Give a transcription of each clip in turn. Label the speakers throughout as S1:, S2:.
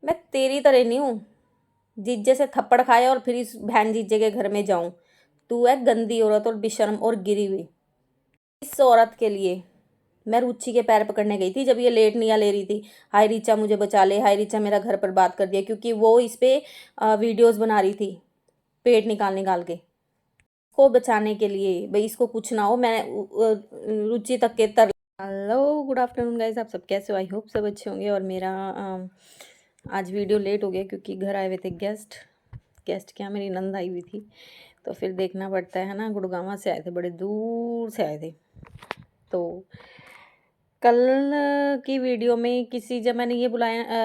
S1: मैं तेरी तरह नहीं हूँ, जीजे से थप्पड़ खाए और फिर इस बहन जीजे के घर में जाऊं। तू है गंदी औरत और बेशर्म और गिरी हुई। इस औरत के लिए मैं रुचि के पैर पकड़ने गई थी जब ये लेटनियाँ ले रही थी। हाय रीचा मुझे बचा ले, हाय रीचा मेरा घर पर बात कर दिया, क्योंकि वो इस पे वीडियोस बना रही थी पेट निकाल निकाल के। को बचाने के लिए भाई इसको कुछ ना हो, मैं रुचि तक के तर। हेलो गुड आफ्टरनून गाइस, आप सब कैसे हो? आई होप सब अच्छे होंगे। और मेरा आज वीडियो लेट हो गया क्योंकि घर आए हुए थे गेस्ट। गेस्ट क्या, मेरी नंद आई हुई थी, तो फिर देखना पड़ता है ना। गुड़गांव से आए थे, बड़े दूर से आए थे। तो कल की वीडियो में किसी जब मैंने ये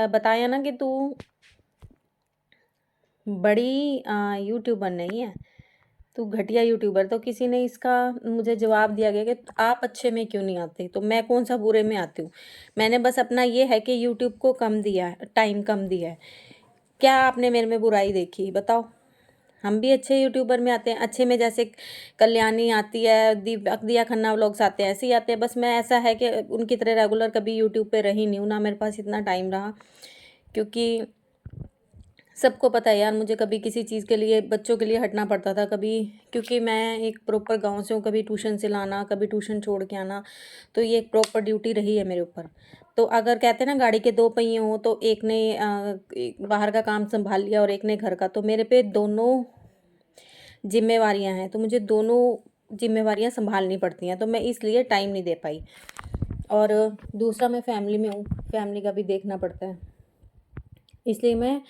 S1: बताया ना कि तू बड़ी यूट्यूबर नहीं है, तू घटिया यूट्यूबर, तो किसी ने इसका मुझे जवाब दिया गया कि आप अच्छे में क्यों नहीं आते। तो मैं कौन सा बुरे में आती हूँ? मैंने बस अपना ये है कि यूट्यूब को कम दिया है, टाइम कम दिया है। क्या आपने मेरे में बुराई देखी बताओ? हम भी अच्छे यूट्यूबर में आते हैं, अच्छे में जैसे कल्याणी आती है, दिया खन्ना व्लॉग्स आते हैं, ऐसे ही आते हैं। बस मैं ऐसा है कि उनकी तरह रेगुलर कभी यूट्यूब पे रही नहीं हूँ, ना मेरे पास इतना टाइम रहा। क्योंकि सबको पता है यार, मुझे कभी किसी चीज़ के लिए बच्चों के लिए हटना पड़ता था कभी, क्योंकि मैं एक प्रॉपर गांव से हूँ। कभी ट्यूशन से लाना, कभी ट्यूशन छोड़ के आना, तो ये एक प्रॉपर ड्यूटी रही है मेरे ऊपर। तो अगर कहते हैं ना गाड़ी के दो पहिए हों, तो एक ने बाहर का काम संभाल लिया और एक ने घर का, तो मेरे पे दोनों जिम्मेवारियां हैं, तो मुझे दोनों जिम्मेवारियां संभालनी पड़ती हैं, तो मैं इसलिए टाइम नहीं दे पाई। और दूसरा मैं फैमिली में हूँ, फैमिली का भी देखना पड़ता है, इसलिए मैं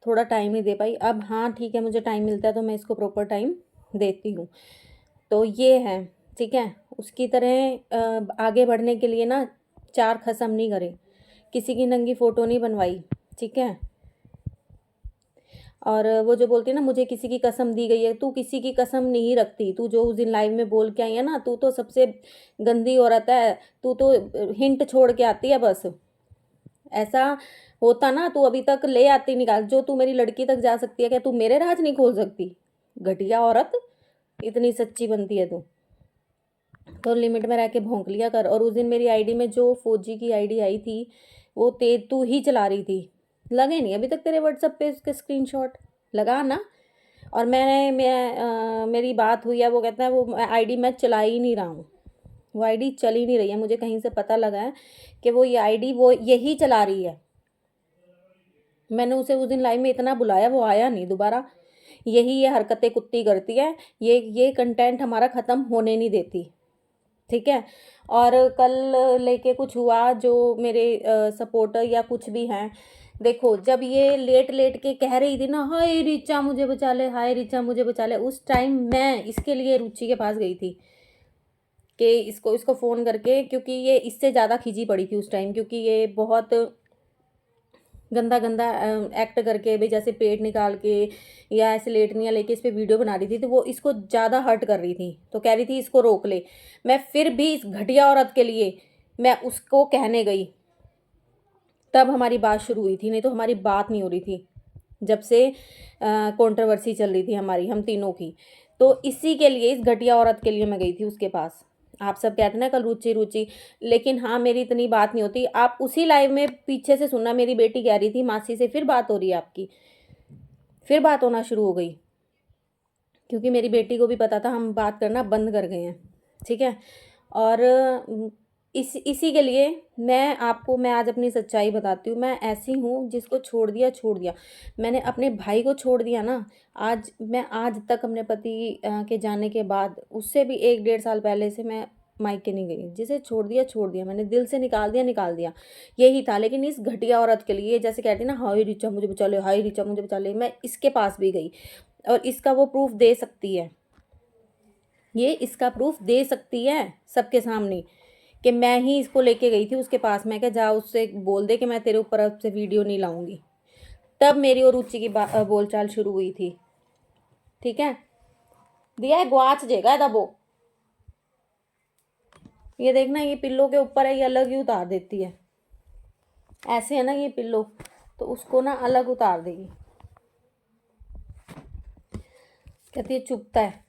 S1: थोड़ा टाइम नहीं दे पाई। अब हाँ ठीक है, मुझे टाइम मिलता है तो मैं इसको प्रॉपर टाइम देती हूँ। तो ये है, ठीक है। उसकी तरह आगे बढ़ने के लिए ना चार खसम नहीं करे, किसी की नंगी फ़ोटो नहीं बनवाई, ठीक है। और वो जो बोलती है ना मुझे किसी की कसम दी गई है, तू किसी की कसम नहीं रखती। तू जो उस दिन लाइव में बोल के आई है ना, तू तो सबसे गंदी औरत है। तू तो हिंट छोड़ के आती है बस। ऐसा होता ना, तू अभी तक ले आती निकाल, जो तू मेरी लड़की तक जा सकती है, क्या तू मेरे राज नहीं खोल सकती? घटिया औरत, इतनी सच्ची बनती है तू, तो लिमिट में रह के भौंक लिया कर। और उस दिन मेरी आईडी में जो फौजी की आईडी आई थी, वो तू ही चला रही थी। लगे नहीं अभी तक तेरे व्हाट्सएप पे उसके स्क्रीनशॉट? लगा ना। और मेरी बात हुई है, वो कहता है वो आईडी मैं चला ही नहीं रहा हूँ, वो आईडी चल ही नहीं रही है। मुझे कहीं से पता लगा है कि वो ये आईडी वो यही चला रही है। मैंने उसे उस दिन लाइव में इतना बुलाया, वो आया नहीं दोबारा। यही ये हरकतें कुत्ती करती है, ये कंटेंट हमारा ख़त्म होने नहीं देती, ठीक है। और कल लेके कुछ हुआ, जो मेरे सपोर्टर या कुछ भी हैं, देखो जब ये लेट लेट के कह रही थी ना हाय रीचा मुझे बचा ले, हाय रीचा मुझे बचा ले, उस टाइम मैं इसके लिए रुचि के पास गई थी कि इसको इसको फ़ोन करके, क्योंकि ये इससे ज़्यादा खिंची पड़ी थी उस टाइम, क्योंकि ये बहुत गंदा गंदा एक्ट करके भाई जैसे पेट निकाल के या ऐसे लेटनियाँ लेके इस पे वीडियो बना रही थी, तो वो इसको ज़्यादा हर्ट कर रही थी, तो कह रही थी इसको रोक ले। मैं फिर भी इस घटिया औरत के लिए मैं उसको कहने गई, तब हमारी बात शुरू हुई थी, नहीं तो हमारी बात नहीं हो रही थी जब से कंट्रोवर्सी चल रही थी हमारी, हम तीनों की। तो इसी के लिए, इस घटिया औरत के लिए मैं गई थी उसके पास। आप सब कहते हैं ना कल रुचि रुचि, लेकिन हाँ मेरी इतनी बात नहीं होती। आप उसी लाइव में पीछे से सुनना, मेरी बेटी कह रही थी मासी से फिर बात हो रही है आपकी, फिर बात होना शुरू हो गई, क्योंकि मेरी बेटी को भी पता था हम बात करना बंद कर गए हैं, ठीक है। और इसी के लिए मैं आज अपनी सच्चाई बताती हूँ। मैं ऐसी हूँ जिसको छोड़ दिया छोड़ दिया। मैंने अपने भाई को छोड़ दिया ना, मैं आज तक अपने पति के जाने के बाद, उससे भी 1 डेढ़ साल पहले से मैं मायके नहीं गई। जिसे छोड़ दिया मैंने, दिल से निकाल दिया, यही था। लेकिन इस घटिया औरत के लिए, जैसे कहती ना हाय ऋचा मुझे बचा ले, हाय ऋचा मुझे बचा ले, मैं इसके पास भी गई और इसका वो प्रूफ दे सकती है, ये इसका प्रूफ दे सकती है सबके सामने कि मैं ही इसको लेके गई थी उसके पास। मैं क्या, जा उससे बोल दे कि मैं तेरे ऊपर अब से वीडियो नहीं लाऊंगी। तब मेरी और रुचि की बोलचाल शुरू हुई थी, ठीक है। दिया है ग्वाच जेगा तब वो, ये देखना ये पिल्लो के ऊपर है, ये अलग ही उतार देती है। ऐसे है ना ये पिल्लो, तो उसको ना अलग उतार देगी, कहती है चुपता है।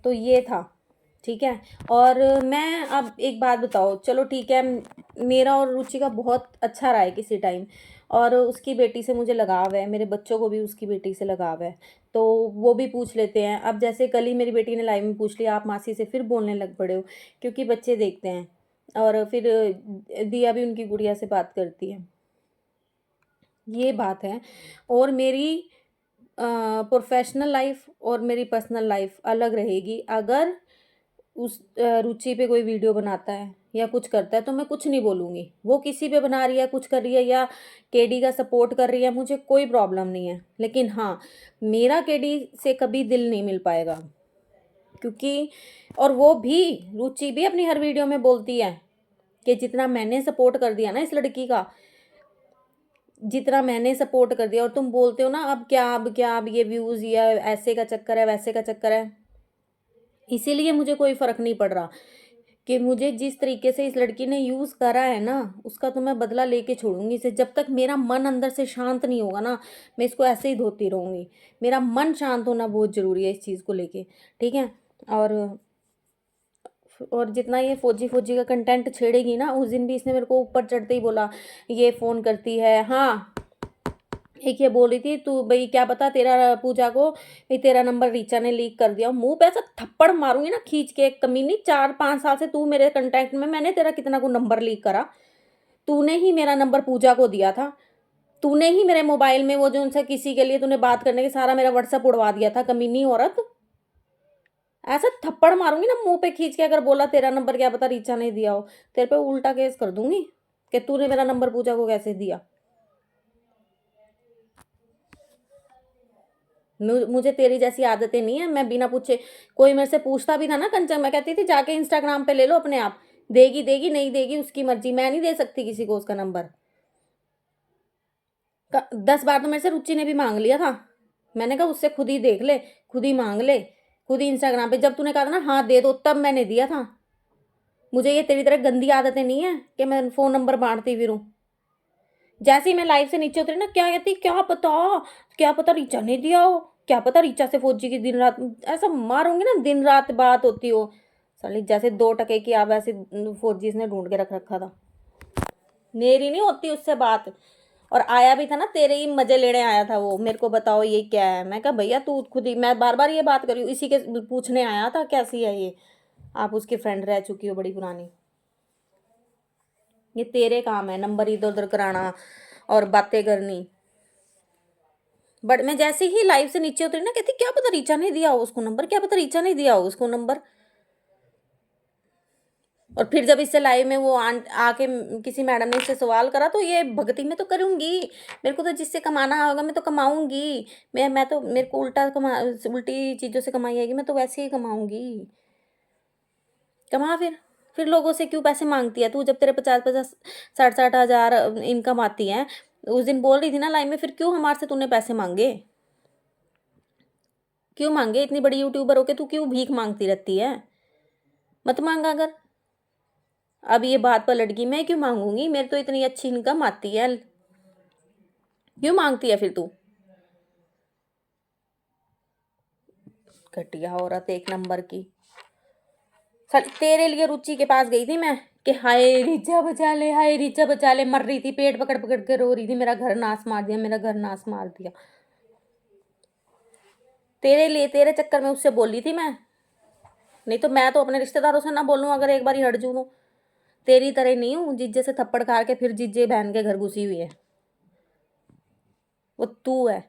S1: तो ये था, ठीक है। और मैं अब एक बात बताओ, चलो ठीक है, मेरा और रुचि का बहुत अच्छा रहा है किसी टाइम, और उसकी बेटी से मुझे लगाव है, मेरे बच्चों को भी उसकी बेटी से लगाव है, तो वो भी पूछ लेते हैं। अब जैसे कल ही मेरी बेटी ने लाइव में पूछ लिया, आप मासी से फिर बोलने लग पड़े हो, क्योंकि बच्चे देखते हैं। और फिर दिया भी उनकी गुड़िया से बात करती है, ये बात है। और मेरी प्रोफेशनल लाइफ और मेरी पर्सनल लाइफ अलग रहेगी। अगर उस रुचि पे कोई वीडियो बनाता है या कुछ करता है तो मैं कुछ नहीं बोलूँगी। वो किसी पे बना रही है, कुछ कर रही है, या केडी का सपोर्ट कर रही है, मुझे कोई प्रॉब्लम नहीं है। लेकिन हाँ, मेरा केडी से कभी दिल नहीं मिल पाएगा, क्योंकि और वो भी, रुचि भी अपनी हर वीडियो में बोलती है कि जितना मैंने सपोर्ट कर दिया ना इस लड़की का, जितना मैंने सपोर्ट कर दिया, और तुम बोलते हो ना अब ये व्यूज़, या ऐसे का चक्कर है, वैसे का चक्कर है। इसीलिए मुझे कोई फ़र्क नहीं पड़ रहा कि मुझे जिस तरीके से इस लड़की ने यूज़ करा है ना, उसका तो मैं बदला लेके छोड़ूंगी इसे। जब तक मेरा मन अंदर से शांत नहीं होगा ना, मैं इसको ऐसे ही धोती रहूँगी। मेरा मन शांत होना बहुत ज़रूरी है इस चीज़ को लेके, ठीक है। और जितना ये फौजी फौजी का कंटेंट छेड़ेगी ना, उस दिन भी इसने मेरे को ऊपर चढ़ते ही बोला ये फ़ोन करती है। हाँ, एक ये बोल रही थी, तू भाई क्या पता तेरा पूजा को भाई तेरा नंबर रीचा ने लीक कर दिया। मुंह पे ऐसा थप्पड़ मारूंगी ना खींच के, कमीनी। 4-5 साल से तू मेरे कांटेक्ट में, मैंने तेरा कितना को नंबर लीक करा? तूने ही मेरा नंबर पूजा को दिया था। तूने ही मेरे मोबाइल में वो जो उनसे किसी के लिए तूने बात करने के सारा मेरा व्हाट्सएप उड़वा दिया था, कमीनी औरत। ऐसा थप्पड़ मारूंगी ना मुंह पे खींच के, अगर बोला तेरा नंबर क्या पता रीचा ने दिया हो, तेरे पे उल्टा केस कर दूंगी कि तूने मेरा नंबर पूजा को कैसे दिया। मुझे तेरी जैसी आदतें नहीं है। मैं बिना पूछे, कोई मेरे से पूछता भी था ना कंचन, मैं कहती थी जाके इंस्टाग्राम पे ले लो अपने आप। देगी देगी, नहीं देगी उसकी मर्जी, मैं नहीं दे सकती किसी को उसका नंबर। 10 बार तो मेरे से रुचि ने भी मांग लिया था। मैंने कहा उससे खुद ही देख ले, खुद ही मांग ले, खुद ही इंस्टाग्राम पे। जब तूने कहा था ना हाँ दे दो, तब मैंने दिया था। मुझे ये तेरी तरह गंदी आदतें नहीं है कि मैं फोन नंबर बांटती फिरूं। जैसे ही मैं लाइव से नीचे उतरी ना, क्या कहती, क्या पता रीचा ने दिया हो, क्या पता रीचा से फौजी की दिन रात ऐसा मारूंगी ना, दिन रात बात होती हो। साली जैसे 2 टके की आप ऐसे फौजी इसने ढूंढ के रख रखा था। मेरी नहीं होती उससे बात। और आया भी था ना, तेरे ही मजे लेने आया था वो, मेरे को बताओ ये क्या है। मैं कहा भैया तू खुद ही, मैं बार बार ये बात करी हूँ, इसी के पूछने आया था कैसी है ये, आप उसकी फ्रेंड रह चुकी हो बड़ी पुरानी। ये तेरे काम है नंबर इधर उधर कराना और बातें करनी। बट मैं जैसे ही लाइव से नीचे उतरी ना, कहती क्या पता रीचा ने दिया हो उसको नंबर, क्या पता रीचा ने दिया हो उसको नंबर। और फिर जब इससे लाइव में वो आके किसी मैडम ने इससे सवाल करा, तो ये भगती में तो करूंगी, मेरे को तो जिससे कमाना होगा मैं तो कमाऊंगी। मैं तो, मेरे को उल्टी चीजों से कमाई आएगी, मैं तो वैसे ही कमाऊंगी। कमा फिर लोगों से क्यों पैसे मांगती है तू, जब तेरे 50-50 60-60 हज़ार इनकम आती है। उस दिन बोल रही थी ना लाइव में, फिर क्यों हमारे से तूने पैसे मांगे? क्यों मांगे? इतनी बड़ी यूट्यूबर होके तू क्यों भीख मांगती रहती है? मत मांगा अगर। अब ये बात पलट गई, मैं क्यों मांगूंगी, मेरे तो इतनी अच्छी इनकम आती है, क्यों मांगती है फिर तू? घटिया औरत एक नंबर की। तेरे लिए रुचि के पास गई थी मैं कि हाय रीचा बचा ले, हाय रीचा बचा ले। मर रही थी, पेट पकड़ पकड़ के रो रही थी, मेरा घर नाश मार दिया, मेरा घर नाश मार दिया। तेरे लिए, तेरे चक्कर में उससे बोली थी मैं। नहीं तो मैं तो अपने रिश्तेदारों से ना बोलूं अगर एक बार ही हट जूं तो। तेरी तरह नहीं हूं जीजे से थप्पड़ खा के फिर जीजे बहन के घर घुसी हुई है, वो तू है।